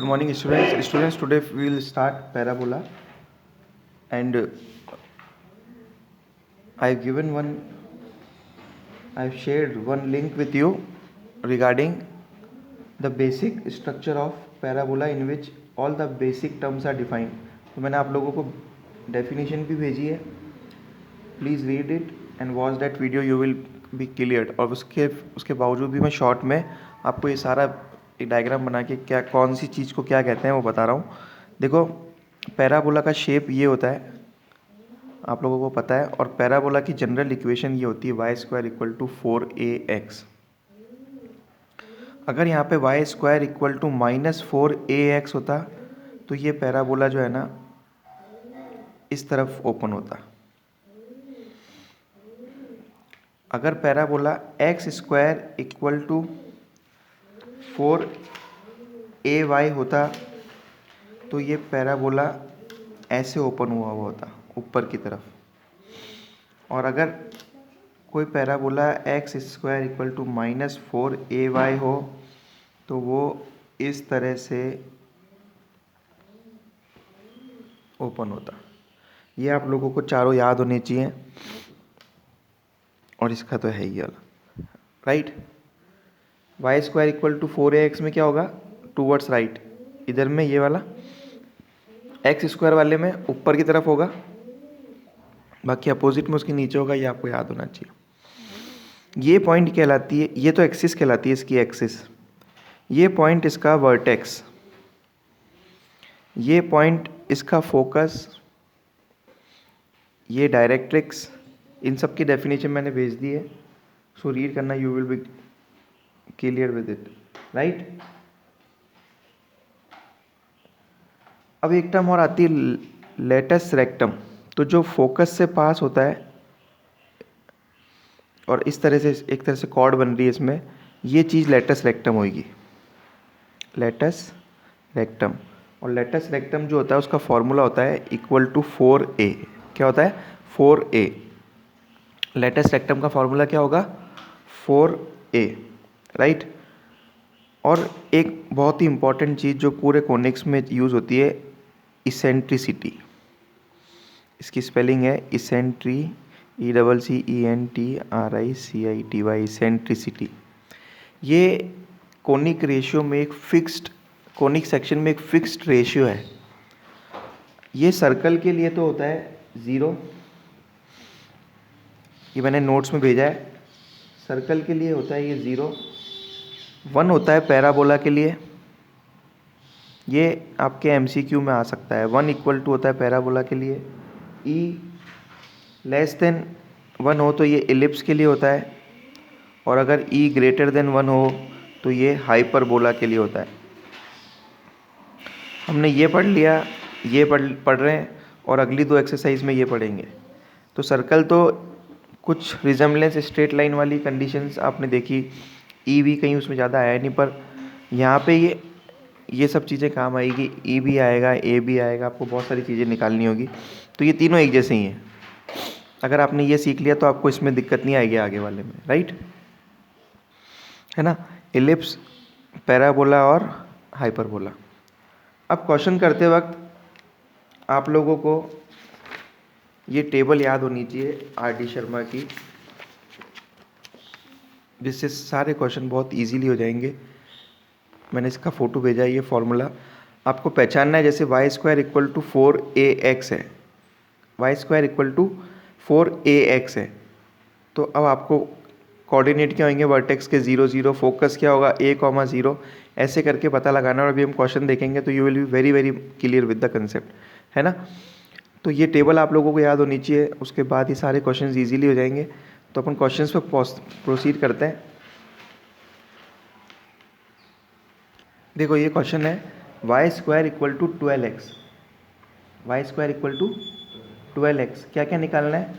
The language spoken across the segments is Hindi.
Good morning, students. Today we will start parabola, and I've given one. I've shared one link with you regarding the basic structure of parabola in which all the basic terms are defined. तो मैंने आप लोगों को definition भी भेजी है. Please read it and watch that video. You will be cleared. और उसके बावजूद भी मैं शॉर्ट में आपको ये सारा एक डायग्राम बना के क्या कौन सी चीज़ को क्या कहते हैं वो बता रहा हूँ. देखो, पैराबोला का शेप ये होता है, आप लोगों को पता है. और पैराबोला की जनरल इक्वेशन ये होती है y² = 4ax. अगर यहाँ पे y² = -4ax होता तो ये पैराबोला जो है ना इस तरफ ओपन होता. अगर पैराबोला x² = 4ay होता तो ये पैराबोला ऐसे ओपन हुआ होता ऊपर की तरफ. और अगर कोई पैराबोला x² = -4ay हो तो वो इस तरह से ओपन होता. ये आप लोगों को चारों याद होने चाहिए. और इसका तो है ही वाला, राइट. y² = 4ax में क्या होगा, टूवर्ड्स राइट. इधर में ये वाला x² वाले में ऊपर की तरफ होगा, बाकी अपोजिट में उसके नीचे होगा. ये आपको याद होना चाहिए. ये पॉइंट कहलाती है, ये तो एक्सिस कहलाती है, इसकी एक्सिस. ये पॉइंट इसका वर्टेक्स, ये पॉइंट इसका फोकस, ये डायरेक्ट्रिक्स. इन सब की डेफिनेशन मैंने भेज दी है, सो रीड करना. You will be clear with it, right. अब एक टर्म और आती है लेटस रेक्टम. तो जो फोकस से पास होता है और इस तरह से एक तरह से कॉर्ड बन रही है इसमें, ये चीज़ लेटस रेक्टम होगी. Latus rectum. और लेटस रेक्टम जो होता है उसका फॉर्मूला होता है = 4a. क्या होता है, 4a. लेटस रेक्टम का फॉर्मूला क्या होगा, 4a, राइट. और एक बहुत ही इंपॉर्टेंट चीज़ जो पूरे कोनिक्स में यूज़ होती है, इसेंट्रिसिटी. इसकी स्पेलिंग है इसेंट्री, ECENTRICITY, इसेंट्रिसिटी. ये कोनिक रेशियो में एक फिक्स्ड, कोनिक सेक्शन में एक फिक्स्ड रेशियो है. ये सर्कल के लिए तो होता है 0, ये मैंने नोट्स में भेजा है. सर्कल के लिए होता है ये 0. 1 होता है पैराबोला के लिए, ये आपके MCQ में आ सकता है. 1 = होता है पैराबोला के लिए. E 1 हो तो ये इलिप्स के लिए होता है. और अगर E 1 हो तो ये हाइपरबोला के लिए होता है. हमने ये पढ़ लिया, ये पढ़ रहे हैं, और अगली 2 एक्सरसाइज में ये पढ़ेंगे. तो सर्कल तो कुछ रिजेम्बलेंस स्ट्रेट लाइन वाली कंडीशंस आपने देखी. ई भी कहीं उसमें ज़्यादा आया नहीं, पर यहाँ पे ये सब चीज़ें काम आएगी. ई भी आएगा, ए भी आएगा, आपको बहुत सारी चीज़ें निकालनी होगी. तो ये तीनों एक जैसे ही हैं. अगर आपने ये सीख लिया तो आपको इसमें दिक्कत नहीं आएगी आगे वाले में, राइट, है ना. इलिप्स, पैराबोला और हाइपरबोला. अब क्वेश्चन करते वक्त आप लोगों को ये टेबल याद होनी चाहिए R.D. शर्मा की, जिससे सारे क्वेश्चन बहुत इजीली हो जाएंगे. मैंने इसका फ़ोटो भेजा है. ये फॉर्मूला आपको पहचानना है. जैसे y² = 4ax है, y² = 4ax है. तो अब आपको कोऑर्डिनेट क्या होंगे, वर्टेक्स के 0 0, फोकस क्या होगा a, 0, ऐसे करके पता लगाना. और अभी हम क्वेश्चन देखेंगे तो you will be very very clear with the concept, है ना. तो ये टेबल आप लोगों को याद होनी चाहिए. उसके बाद ये सारे क्वेश्चंस इजीली हो जाएंगे. तो अपन क्वेश्चंस पे प्रोसीड करते हैं. देखो, ये क्वेश्चन है y² = 12x. y² = 12x. क्या क्या निकालना है,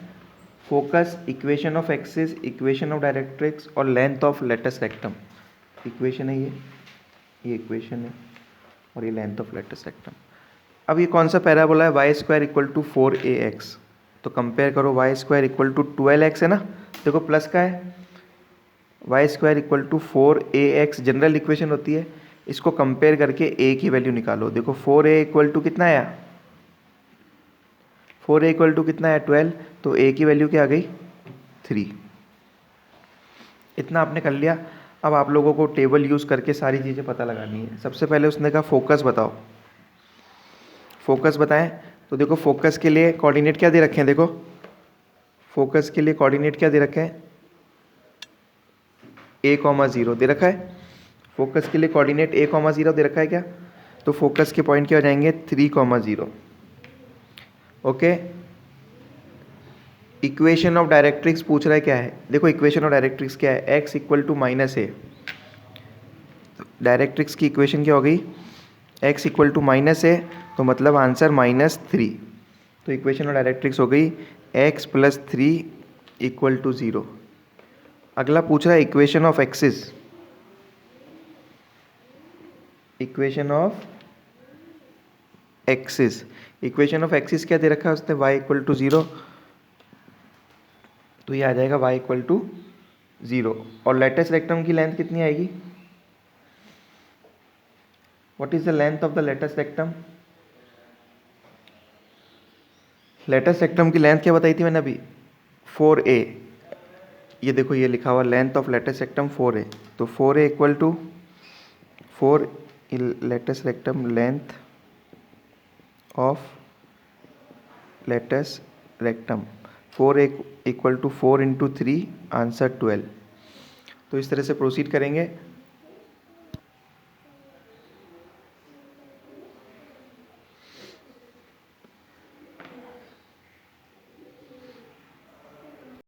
focus, equation of axis, equation of directrix और length of latus rectum. Equation है ये इक्वेशन है, और ये लेंथ ऑफ लेटस रेक्टम. अब ये कौन सा पैराबोला है, y² = 4ax. तो कंपेयर करो, y² = 12x है ना. देखो प्लस का है, y² = 4ax जनरल इक्वेशन होती है. इसको कंपेयर करके ए की वैल्यू निकालो। देखो 4a इक्वल टू कितना आया, 4a इक्वल टू कितना आया 12, तो a की वैल्यू क्या आ गई 3। इतना आपने कर लिया। अब आप लोगों को टेबल यूज़ करके सारी चीज़ें पता लगानी है। सबसे पहले उसने कहा फोकस बताओ, फोकस बताएं। तो देखो फोकस के लिए कोऑर्डिनेट क्या दे रखे हैं, देखो फोकस के लिए कोऑर्डिनेट क्या दे रखे हैं, a,0 दे रखा है। फोकस के लिए कोऑर्डिनेट a,0 दे रखा है क्या, तो फोकस के पॉइंट क्या हो जाएंगे 3,0। ओके, इक्वेशन ऑफ डायरेक्ट्रिक्स पूछ रहा है क्या है, देखो इक्वेशन ऑफ डायरेक्ट्रिक्स क्या है, x equal to -a। Directrix की इक्वेशन क्या हो गई, x इक्वल टू -a, तो मतलब आंसर -3। तो इक्वेशन ऑफ डायरेक्ट्रिक्स हो गई x + 3 इक्वल टू 0। अगला पूछ रहा है equation of axis, equation of axis, equation of axis क्या दे रखा है उसने, y इक्वल टू 0, तो ये आ जाएगा y इक्वल टू 0। और लेटेस्ट रेक्टम की लेंथ कितनी आएगी, what is the length of the latus rectum, latus rectum की लेंथ क्या बताई थी मैंने अभी 4a। ये देखो ये लिखा हुआ length of latus rectum 4a, तो 4a equal to 4 latus rectum length of latus rectum 4 equal to 4 × 3 answer 12। तो इस तरह से प्रोसीड करेंगे।